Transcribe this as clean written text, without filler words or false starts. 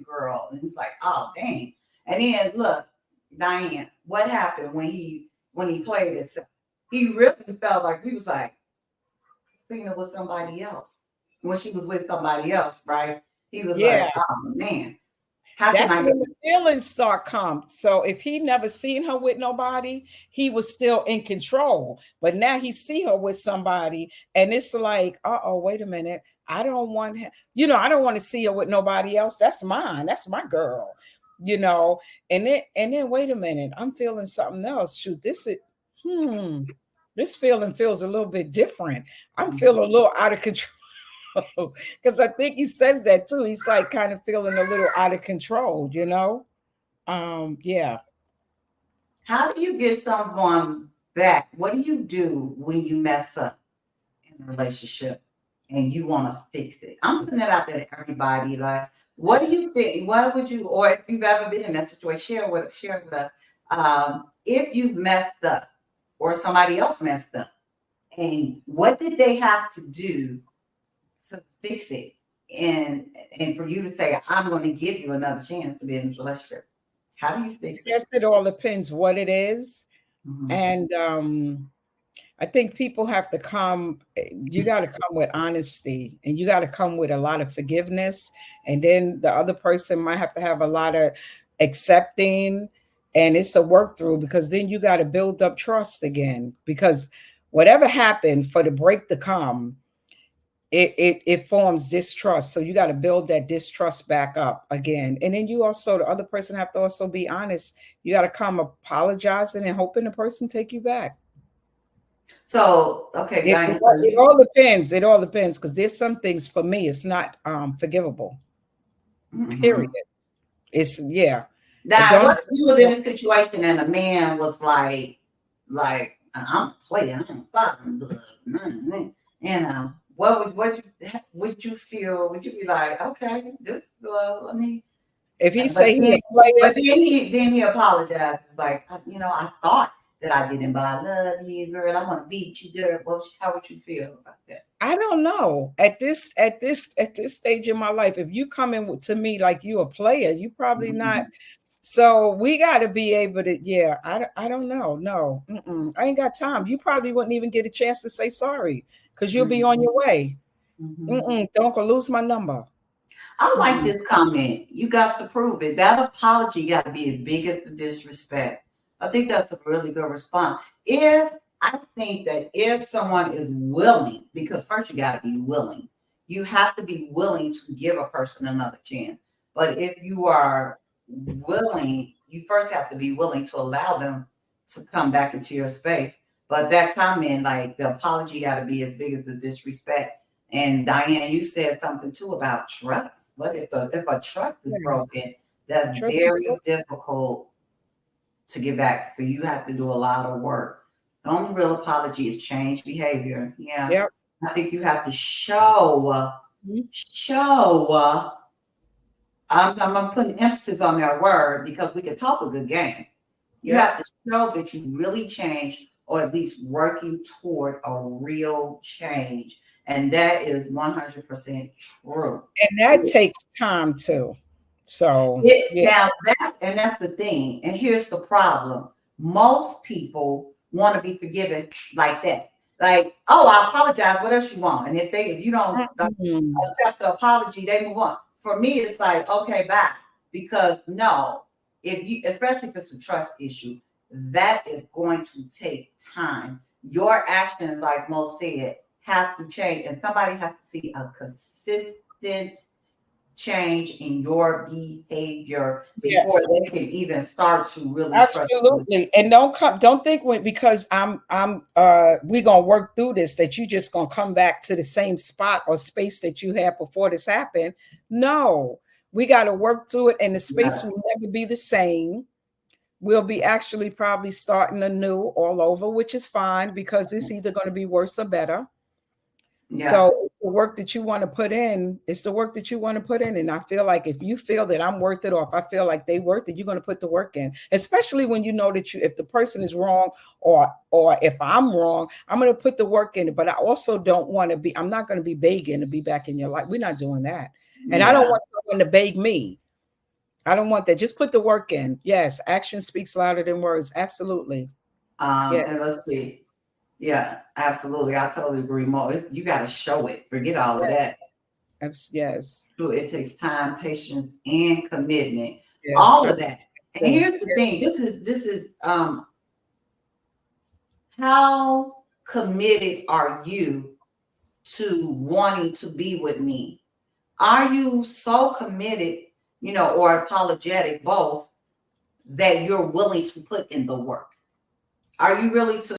girl. And it's like, oh dang. And then look, Diane, what happened when he played it? He really felt like he was like seeing it with somebody else. When she was with somebody else, right? He was Yeah. like, oh man, how can That's I get when the feelings start come. So if he never seen her with nobody, he was still in control. But now he see her with somebody, and it's like, wait a minute. I don't want him, I don't want to see her with nobody else. That's mine. That's my girl. You know, and then wait a minute. I'm feeling something else. Shoot, this feeling feels a little bit different. I'm feeling a little out of control. Because I think he says that too. He's like kind of feeling a little out of control, Yeah. how do you get someone back? What do you do when you mess up in a relationship and you want to fix it? I'm putting that out there to everybody. Like, what do you think? What would you, or if you've ever been in that situation, share with us. If you've messed up or somebody else messed up, and what did they have to do to fix it? And for you to say, I'm going to give you another chance to be in this relationship. How do you fix it? Yes, it all depends what it is. Mhm. And I think people have to come, you got to come with honesty, and you got to come with a lot of forgiveness. And then the other person might have to have a lot of accepting. And it's a work through, because then you got to build up trust again. Because whatever happened, for the break to come, it forms distrust. So you got to build that distrust back up again. And then you also, the other person have to also be honest. You got to come apologizing and hoping the person take you back. So, okay, It, Diane, it, so it you all depends. It all depends, because there's some things for me, it's not forgivable. Period. mhm. It's, yeah. I Now, don't. what if you was in a situation and a man was I'm a player, I'm fucking good, you know, would you feel? Would you be like, okay, this let me, If he but say he then, a player, he apologizes like, I thought that I didn't, but I love you, girl. I want to be with you, girl. How would you feel about that? I don't know. At this stage in my life, if you come in to me like you a player, you probably not. Mhm. So we got to be able to. Yeah, I don't know. No, I ain't got time. You probably wouldn't even get a chance to say sorry, because you'll be on Mhm. your way. Mhm. Don't go lose my number. I like Mm-mm. this comment. You got to prove it. That apology got to be as big as the disrespect. I think that's a really good response. If I think that if someone is willing, because first you got to be willing, you have to be willing to give a person another chance. But if you are willing, you first have to be willing to allow them to come back into your space. But that comment, like the apology got to be as big as the disrespect. And Diane, you said something too about trust. What if a trust is Yeah, broken? That's trust me. very difficult to get back. So you have to do a lot of work. The only real apology is change behavior. Yeah, Yep. I think you have to show. I'm putting emphasis on that word because we can talk a good game. You Yep. have to show that you really changed, or at least working toward a real change. And that is 100% true. And that takes time too. So yeah. Now that's the thing. And here's the problem. Most people want to be forgiven like that. Like, oh, I apologize. What else you want? And if you don't Mm-mm. accept the apology, they move on. For me, it's like, okay, bye. Because no, if you, especially if it's a trust issue, that is going to take time. Your actions, like Mo said, have to change, and somebody has to see a consistent change in your behavior Yeah. before they can even start to really trust you. Absolutely. And don't think because we gonna work through this that you just gonna come back to the same spot or space that you had before this happened. No, we gotta work through it, and the space Yeah. will never be the same. We'll be actually probably starting anew all over, which is fine, because it's either gonna be worse or better. Yeah. So it's the work that you want to put in. It's the work that you want to put in. And I feel like if you feel that I'm worth it, or if I feel like they worth it, you're going to put the work in. Especially when you know that if the person is wrong, or if I'm wrong, I'm going to put the work in it. But I also don't want to be. I'm not going to be begging to be back in your life. We're not doing that. And I don't Yeah. want someone to beg me. I don't want that. Just put the work in. Yes, action speaks louder than words. Absolutely. Yeah. And let's see. Yeah, absolutely. I totally agree. More, you got to show it. Forget all of Yes. that. Yes. It takes time, patience, and commitment. Yes. All of that. And here's the thing. This is how committed are you to wanting to be with me? Are you so committed, or apologetic, both, that you're willing to put in the work? Are you really